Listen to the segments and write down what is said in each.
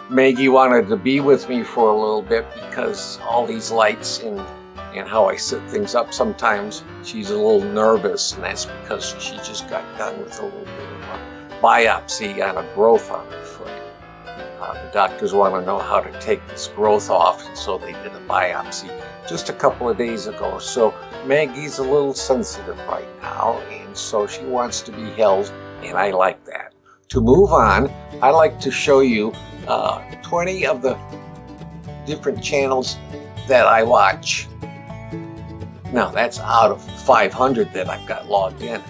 Maggie wanted to be with me for a little bit because all these lights and how I set things up sometimes, she's a little nervous, and that's because she just got done with a little bit of a biopsy on a growth on her foot. The doctors want to know how to take this growth off, and so they did a biopsy just a couple of days ago. So Maggie's a little sensitive right now, and so she wants to be held, and I like that. To move on, I like to show you 20 of the different channels that I watch. Now that's out of 500 that I've got logged in.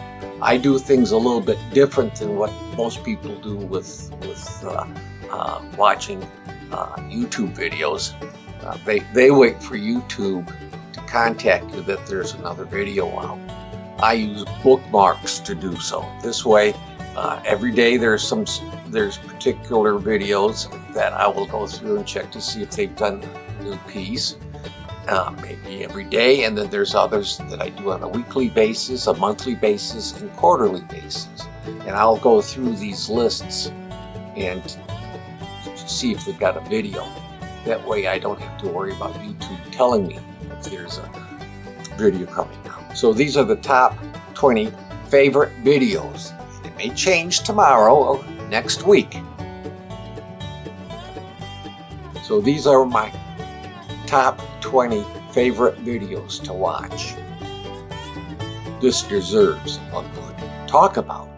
I do things a little bit different than what most people do with watching YouTube videos. They wait for YouTube to contact you that there's another video out. I use bookmarks to do so. This way, every day there's particular videos that I will go through and check to see if they've done a new piece. Maybe every day, and then there's others that I do on a weekly basis, a monthly basis, and quarterly basis. And I'll go through these lists and see if they've got a video. That way I don't have to worry about YouTube telling me if there's a video coming out. So these are the top 20 favorite videos. It may change tomorrow or next week. So these are my top 20 favorite videos to watch. This deserves a good talk about.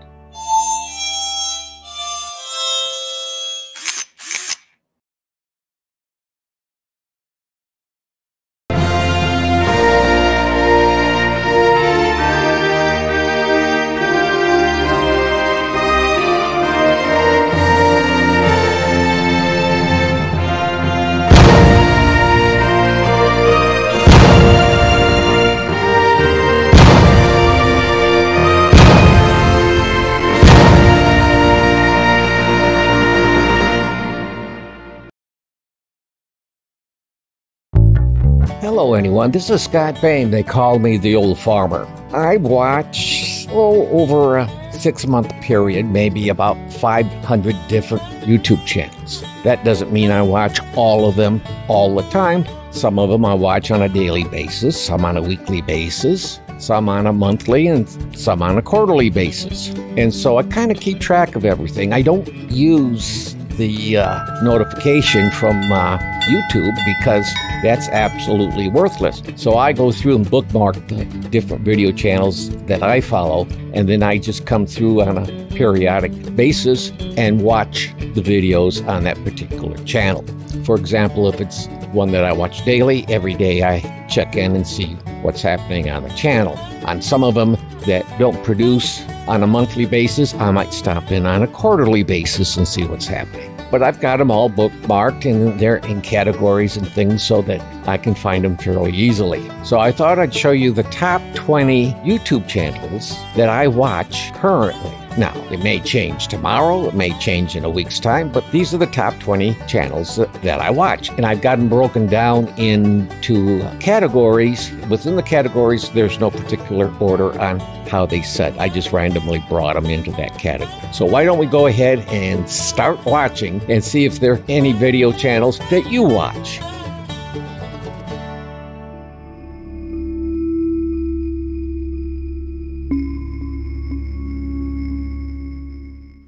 Hello anyone, this is Scott Bain. They call me the old farmer. I watch, over a 6-month period, maybe about 500 different YouTube channels. That doesn't mean I watch all of them all the time. Some of them I watch on a daily basis, some on a weekly basis, some on a monthly, and some on a quarterly basis. And so I kind of keep track of everything. I don't use the notification from YouTube because that's absolutely worthless. So I go through and bookmark the different video channels that I follow, and then I just come through on a periodic basis and watch the videos on that particular channel. For example, if it's one that I watch daily, every day I check in and see what's happening on the channel. On some of them that don't produce on a monthly basis, I might stop in on a quarterly basis and see what's happening. But I've got them all bookmarked, and they're in categories and things so that I can find them fairly easily. So I thought I'd show you the top 20 YouTube channels that I watch currently. Now, it may change tomorrow, it may change in a week's time, but these are the top 20 channels that I watch. And I've got them broken down into categories. Within the categories, there's no particular order on how they set. I just randomly brought them into that category. So why don't we go ahead and start watching and see if there are any video channels that you watch.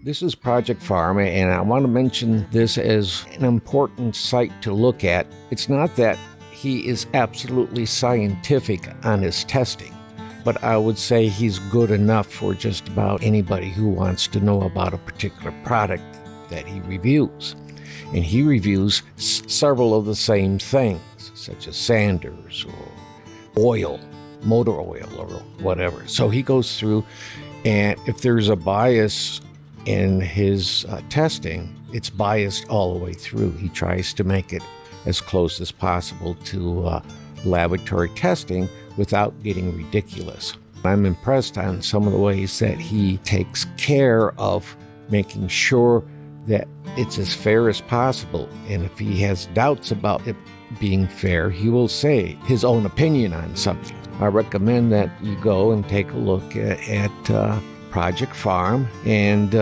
This is Project Farm, and I want to mention this as an important site to look at. It's not that he is absolutely scientific on his testing, but I would say he's good enough for just about anybody who wants to know about a particular product that he reviews. And he reviews several of the same things, such as sanders or oil, motor oil or whatever. So he goes through, and if there's a bias in his testing, it's biased all the way through. He tries to make it as close as possible to laboratory testing without getting ridiculous. I'm impressed on some of the ways that he takes care of making sure that it's as fair as possible. And if he has doubts about it being fair, he will say his own opinion on something. I recommend that you go and take a look at Project Farm and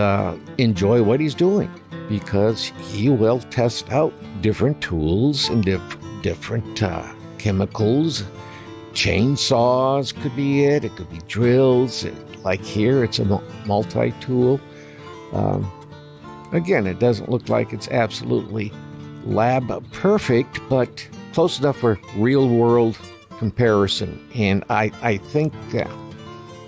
enjoy what he's doing, because he will test out different tools and different chemicals. Chainsaws could be it. It could be drills. Like here, it's a multi-tool. Again, it doesn't look like it's absolutely lab perfect, but close enough for real-world comparison. And I think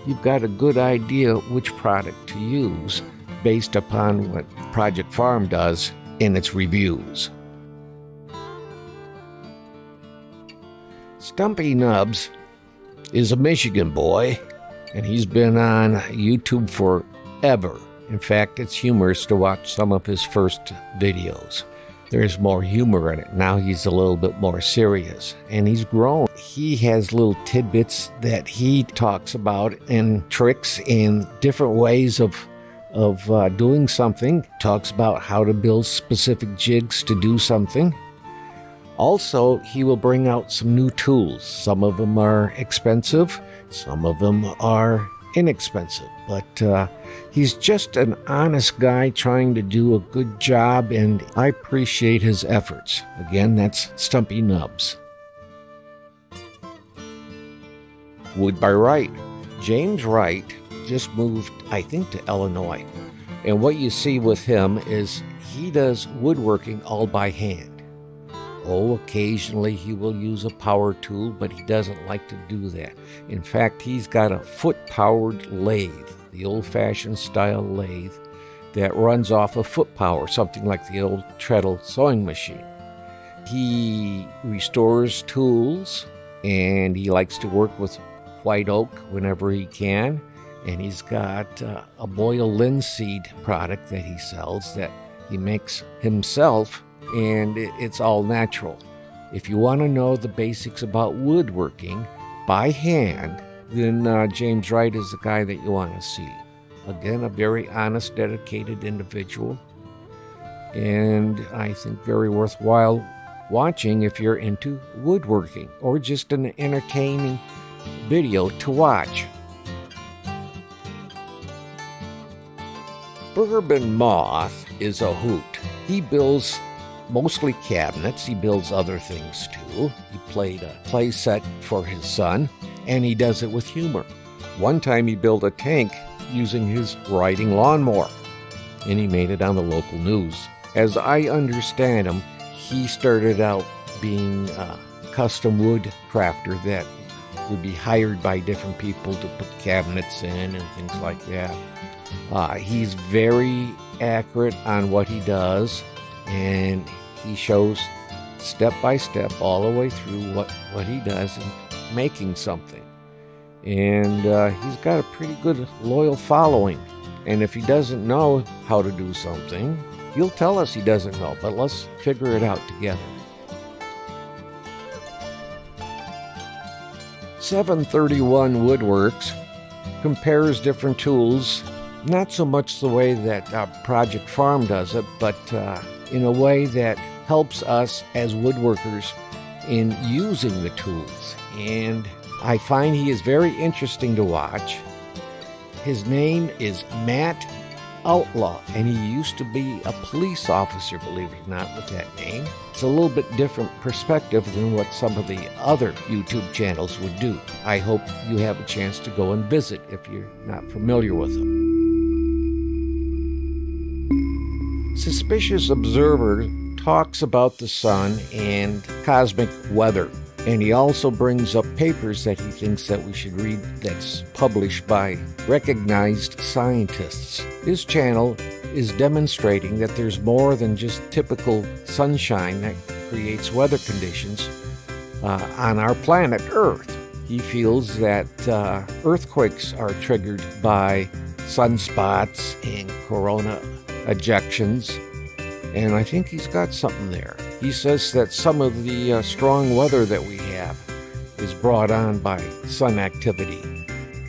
you've got a good idea which product to use based upon what Project Farm does in its reviews. Stumpy Nubs is a Michigan boy, and he's been on YouTube forever. In fact, it's humorous to watch some of his first videos. There's more humor in it. Now he's a little bit more serious, and he's grown. He has little tidbits that he talks about and tricks in different ways of doing something. Talks about how to build specific jigs to do something. Also, he will bring out some new tools. Some of them are expensive, some of them are inexpensive, but he's just an honest guy trying to do a good job, and I appreciate his efforts. Again, that's Stumpy Nubs. Wood by Wright. James Wright just moved, I think, to Illinois. And what you see with him is he does woodworking all by hand. Oh, occasionally he will use a power tool, but he doesn't like to do that. In fact, he's got a foot-powered lathe, the old-fashioned style lathe that runs off of foot power, something like the old treadle sewing machine. He restores tools, and he likes to work with white oak whenever he can. And he's got a boiled linseed product that he sells that he makes himself, and it's all natural. If you want to know the basics about woodworking by hand, then James Wright is the guy that you want to see. Again, a very honest, dedicated individual, and I think very worthwhile watching if you're into woodworking, or just an entertaining video to watch. Bourbon Moth is a hoot. He builds mostly cabinets. He builds other things too. He played a play set for his son, and he does it with humor. One time he built a tank using his riding lawnmower, and he made it on the local news. As I understand him, he started out being a custom wood crafter that would be hired by different people to put cabinets in and things like that. He's very accurate on what he does, and he shows step by step all the way through what he does in making something. And he's got a pretty good loyal following. And if he doesn't know how to do something, he'll tell us he doesn't know, but let's figure it out together. 731 Woodworks compares different tools, not so much the way that Project Farm does it, but in a way that helps us as woodworkers in using the tools. And I find he is very interesting to watch. His name is Matt Outlaw, and he used to be a police officer, believe it or not, with that name. It's a little bit different perspective than what some of the other YouTube channels would do. I hope you have a chance to go and visit if you're not familiar with them. Suspicious Observer talks about the sun and cosmic weather, and he also brings up papers that he thinks that we should read that's published by recognized scientists. His channel is demonstrating that there's more than just typical sunshine that creates weather conditions on our planet Earth. He feels that earthquakes are triggered by sunspots and corona ejections, and I think he's got something there. He says that some of the strong weather that we have is brought on by sun activity,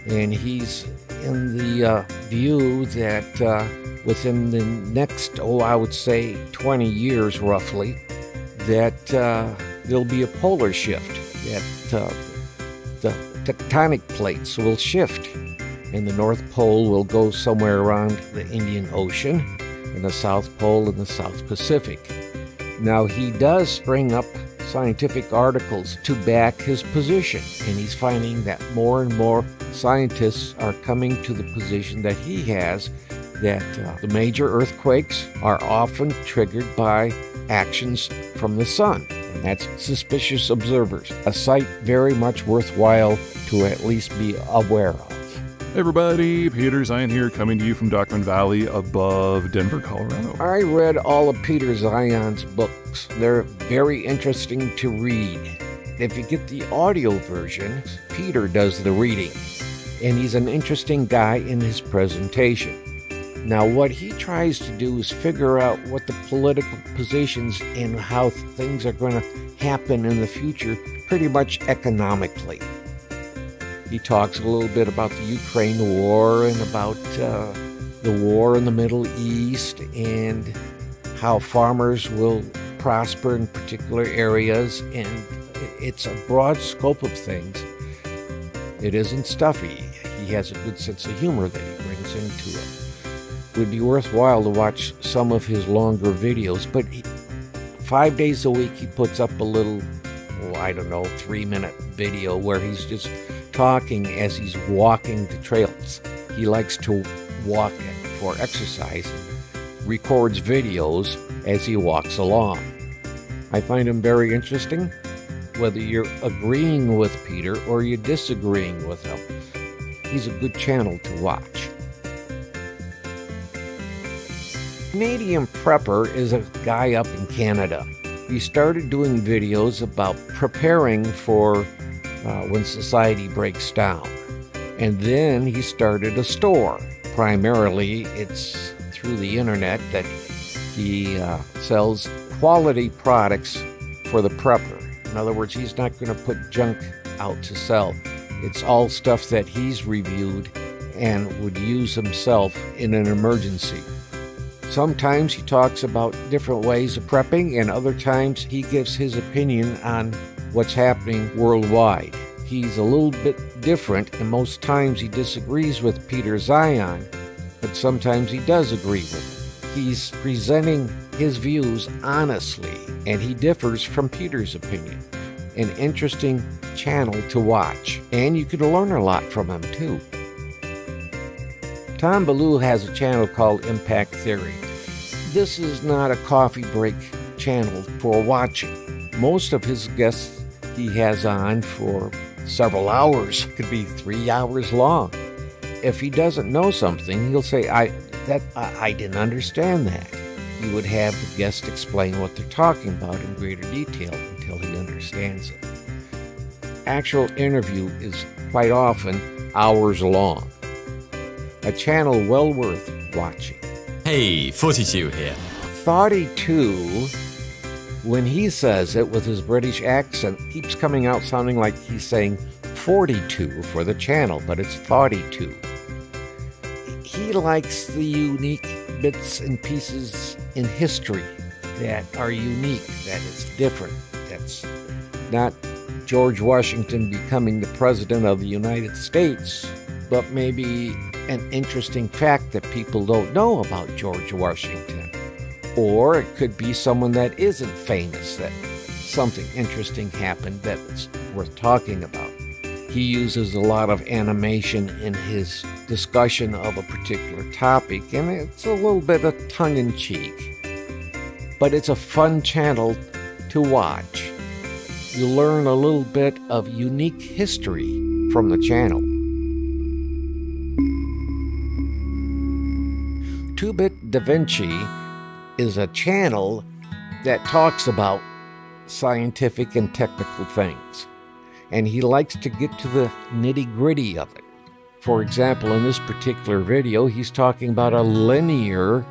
and he's in the view that within the next, I would say 20 years roughly, that there'll be a polar shift, that the tectonic plates will shift, and the North Pole will go somewhere around the Indian Ocean, and the South Pole in the South Pacific. Now, he does bring up scientific articles to back his position, and he's finding that more and more scientists are coming to the position that he has, that the major earthquakes are often triggered by actions from the sun, and that's suspicious observers, a sight very much worthwhile to at least be aware of. Hey everybody, Peter Zion here, coming to you from Dockman Valley above Denver, Colorado. I read all of Peter Zion's books. They're very interesting to read. If you get the audio version, Peter does the reading, and he's an interesting guy in his presentation. Now, what he tries to do is figure out what the political positions and how things are going to happen in the future, pretty much economically. He talks a little bit about the Ukraine war and about the war in the Middle East and how farmers will prosper in particular areas, and it's a broad scope of things. It isn't stuffy. He has a good sense of humor that he brings into it. It would be worthwhile to watch some of his longer videos, but 5 days a week he puts up a little, 3-minute video where he's just talking as he's walking the trails. He likes to walk for exercise and records videos as he walks along. I find him very interesting, whether you're agreeing with Peter or you're disagreeing with him. He's a good channel to watch. Canadian Prepper is a guy up in Canada. He started doing videos about preparing for when society breaks down. And then he started a store. Primarily, it's through the internet that he sells quality products for the prepper. In other words, he's not going to put junk out to sell. It's all stuff that he's reviewed and would use himself in an emergency. Sometimes he talks about different ways of prepping, and other times he gives his opinion on what's happening worldwide. He's a little bit different, and most times he disagrees with Peter Zion, but sometimes he does agree with him. He's presenting his views honestly, and he differs from Peter's opinion. An interesting channel to watch, and you can learn a lot from him too. Tom Ballou has a channel called Impact Theory. This is not a coffee break channel for watching. Most of his guests he has on for several hours, could be 3 hours long. If he doesn't know something, he'll say, I didn't understand that. He would have the guest explain what they're talking about in greater detail until he understands it. Actual interview is quite often hours long. A channel well worth watching. Hey, 42 here. 42, when he says it with his British accent, keeps coming out sounding like he's saying 42 for the channel, but it's 42. He likes the unique bits and pieces in history that are unique, that is different, that's not George Washington becoming the President of the United States, but maybe an interesting fact that people don't know about George Washington. Or it could be someone that isn't famous, that something interesting happened that's worth talking about. He uses a lot of animation in his discussion of a particular topic, and it's a little bit of tongue-in-cheek. But it's a fun channel to watch. You learn a little bit of unique history from the channel. 2-Bit Da Vinci is a channel that talks about scientific and technical things, and he likes to get to the nitty-gritty of it. For example, in this particular video, he's talking about a linear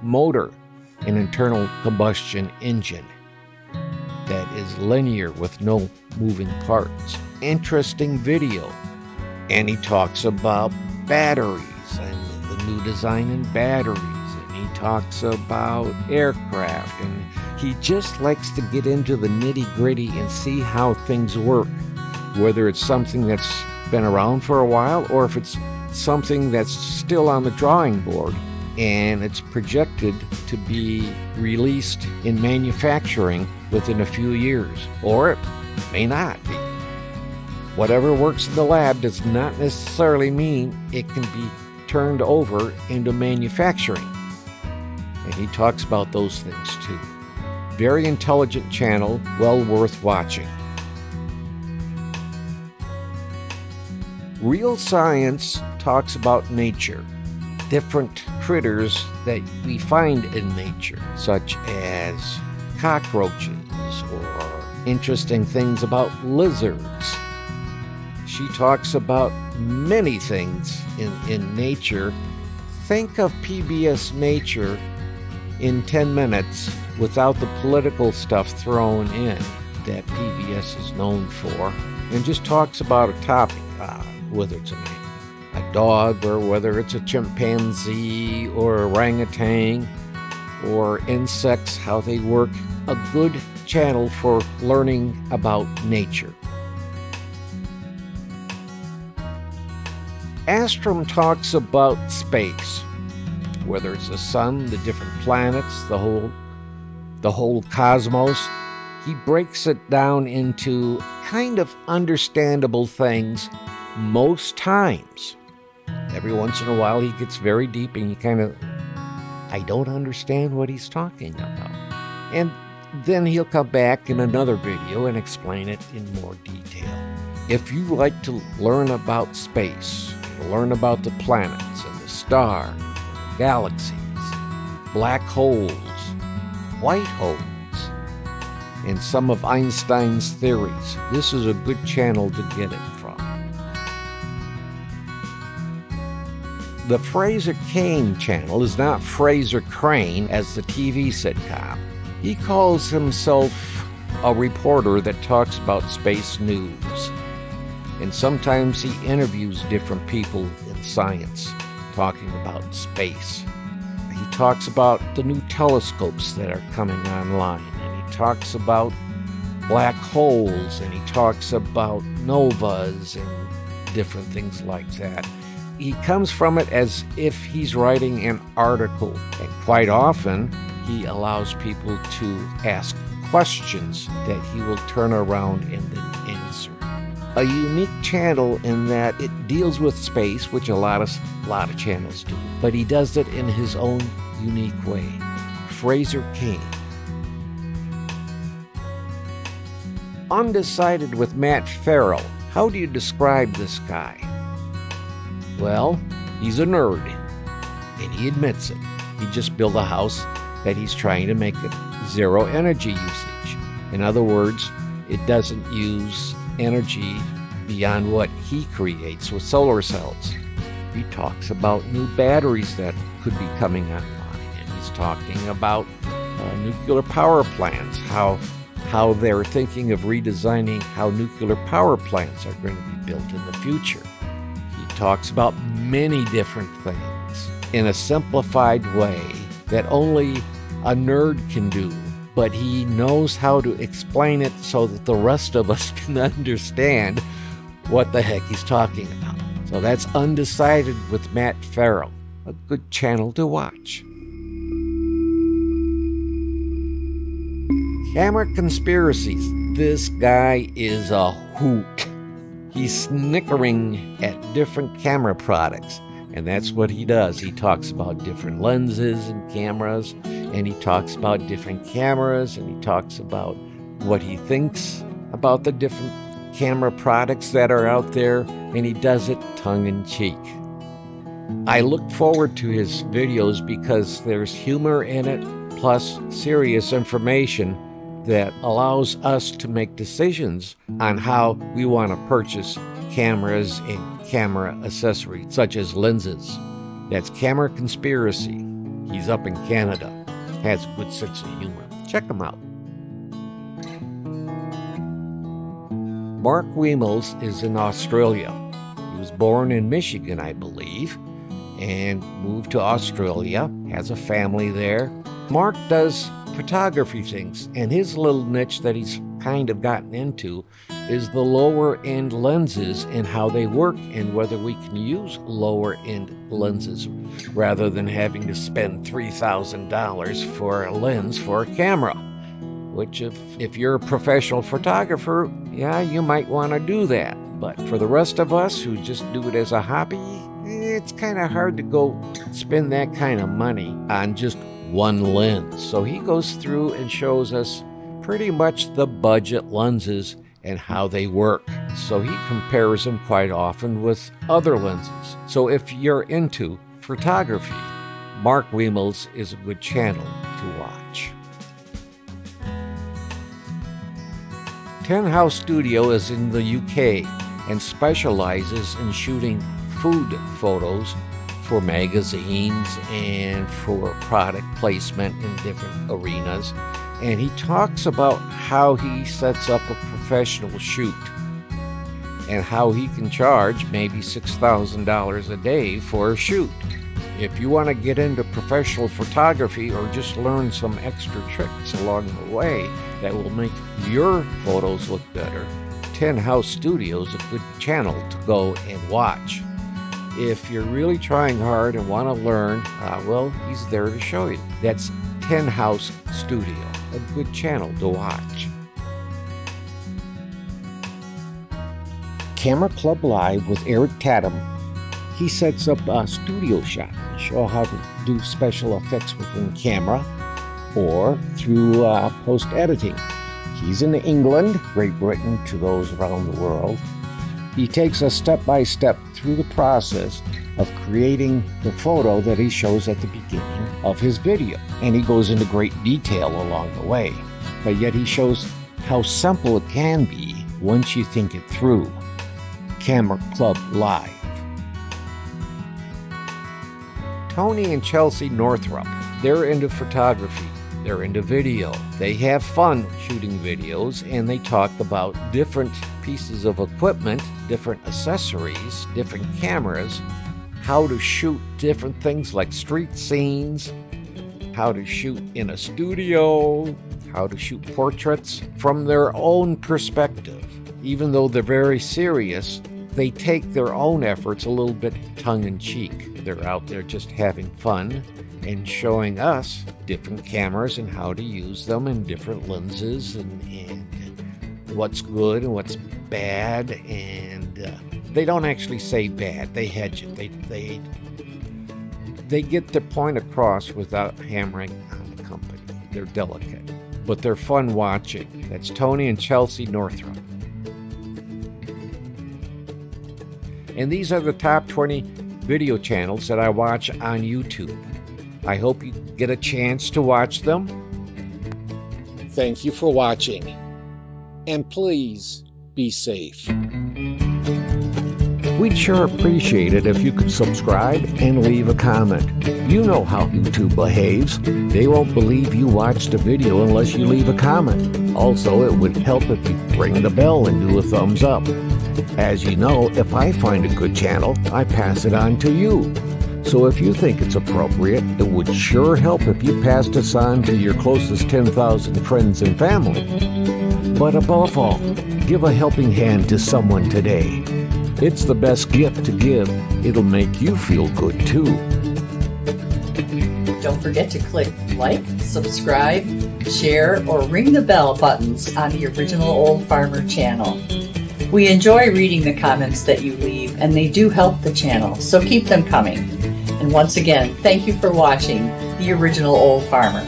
motor, an internal combustion engine that is linear with no moving parts. Interesting video. And he talks about batteries and the new design in batteries, and he talks about aircraft, and he just likes to get into the nitty-gritty and see how things work, whether it's something that's been around for a while or if it's something that's still on the drawing board, and it's projected to be released in manufacturing within a few years, or it may not be. Whatever works in the lab does not necessarily mean it can be turned over into manufacturing. And he talks about those things too. Very intelligent channel, well worth watching. Real Science talks about nature, different critters that we find in nature, such as cockroaches or interesting things about lizards. She talks about many things in nature. Think of PBS Nature in 10 minutes without the political stuff thrown in that PBS is known for, and just talks about a topic, whether it's a dog or whether it's a chimpanzee or orangutan or insects, how they work. A good channel for learning about nature. Astrom talks about space, whether it's the sun, the different planets, the whole cosmos. He breaks it down into kind of understandable things most times. Every once in a while he gets very deep and you kind of, I don't understand what he's talking about. And then he'll come back in another video and explain it in more detail. If you like to learn about space, learn about the planets and the stars, the galaxies, black holes, white holes, and some of Einstein's theories, this is a good channel to get it from. The Fraser Crane channel is not Fraser Crane as the TV sitcom. He calls himself a reporter that talks about space news. And sometimes he interviews different people in science talking about space. He talks about the new telescopes that are coming online, and he talks about black holes, and he talks about novas and different things like that. He comes from it as if he's writing an article, and quite often he allows people to ask questions that he will turn around and then answer. A unique channel in that it deals with space, which a lot of channels do, but he does it in his own unique way. Fraser Crane. Undecided with Matt Farrell. How do you describe this guy? Well, he's a nerd, and he admits it. He just built a house that he's trying to make it zero energy usage. In other words, it doesn't use energy beyond what he creates with solar cells. He talks about new batteries that could be coming online, and he's talking about nuclear power plants, how they're thinking of redesigning how nuclear power plants are going to be built in the future. He talks about many different things in a simplified way that only a nerd can do, but he knows how to explain it so that the rest of us can understand what the heck he's talking about. So that's Undecided with Matt Farrell, a good channel to watch. Camera Conspiracies. This guy is a hoot. He's snickering at different camera products, and that's what he does. He talks about different lenses and cameras, and he talks about different cameras, and he talks about what he thinks about the different camera products that are out there, and he does it tongue-in-cheek. I look forward to his videos because there's humor in it, plus serious information that allows us to make decisions on how we want to purchase cameras and camera accessories, such as lenses. That's Camera Conspiracy. He's up in Canada. Has a good sense of humor. Check him out. Mark Wiemels is in Australia. He was born in Michigan, I believe, and moved to Australia, has a family there. Mark does photography things, and his little niche that he's kind of gotten into is the lower-end lenses and how they work, and whether we can use lower-end lenses rather than having to spend $3,000 for a lens for a camera. Which if you're a professional photographer, yeah, you might want to do that. But for the rest of us who just do it as a hobby, it's kind of hard to go spend that kind of money on just one lens. So he goes through and shows us pretty much the budget lenses and how they work. So he compares them quite often with other lenses. So if you're into photography, Mark Wiemels is a good channel to watch. 10 House Studio is in the UK and specializes in shooting food photos for magazines and for product placement in different arenas. And he talks about how he sets up a professional shoot and how he can charge maybe $6,000 a day for a shoot. If you want to get into professional photography or just learn some extra tricks along the way that will make your photos look better, 10 House Studio is a good channel to go and watch. If you're really trying hard and want to learn, well, he's there to show you. That's 10 House Studio, a good channel to watch. Camera Club Live with Eric Tatum. He sets up a studio shot and show how to do special effects within camera or through post-editing. He's in England, Great Britain, to those around the world. He takes us step-by-step through the process of creating the photo that he shows at the beginning of his video. And he goes into great detail along the way. But yet he shows how simple it can be once you think it through. Camera Club Live. Tony and Chelsea Northrup, they're into photography. They're into video. They have fun shooting videos, and they talk about different pieces of equipment, different accessories, different cameras, how to shoot different things like street scenes, how to shoot in a studio, how to shoot portraits from their own perspective. Even though they're very serious, they take their own efforts a little bit tongue-in-cheek. They're out there just having fun and showing us different cameras and how to use them and different lenses and what's good and what's bad. And they don't actually say bad. They hedge it. They get their point across without hammering on the company. They're delicate, but they're fun watching. That's Tony and Chelsea Northrup. And these are the top 20 video channels that I watch on YouTube. I hope you get a chance to watch them. Thank you for watching. And please be safe. We'd sure appreciate it if you could subscribe and leave a comment. You know how YouTube behaves. They won't believe you watched a video unless you leave a comment. Also, it would help if you ring the bell and do a thumbs up. As you know, if I find a good channel, I pass it on to you. So if you think it's appropriate, it would sure help if you passed us on to your closest 10,000 friends and family. But above all, give a helping hand to someone today. It's the best gift to give. It'll make you feel good too. Don't forget to click like, subscribe, share, or ring the bell buttons on the Original Old Farmer channel. We enjoy reading the comments that you leave, and they do help the channel, so keep them coming. And once again, thank you for watching The Original Old Farmer.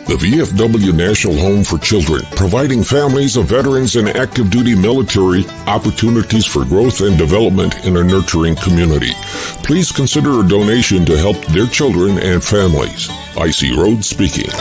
The VFW National Home for Children, providing families of veterans and active duty military opportunities for growth and development in a nurturing community. Please consider a donation to help their children and families. I.C. Rhodes speaking.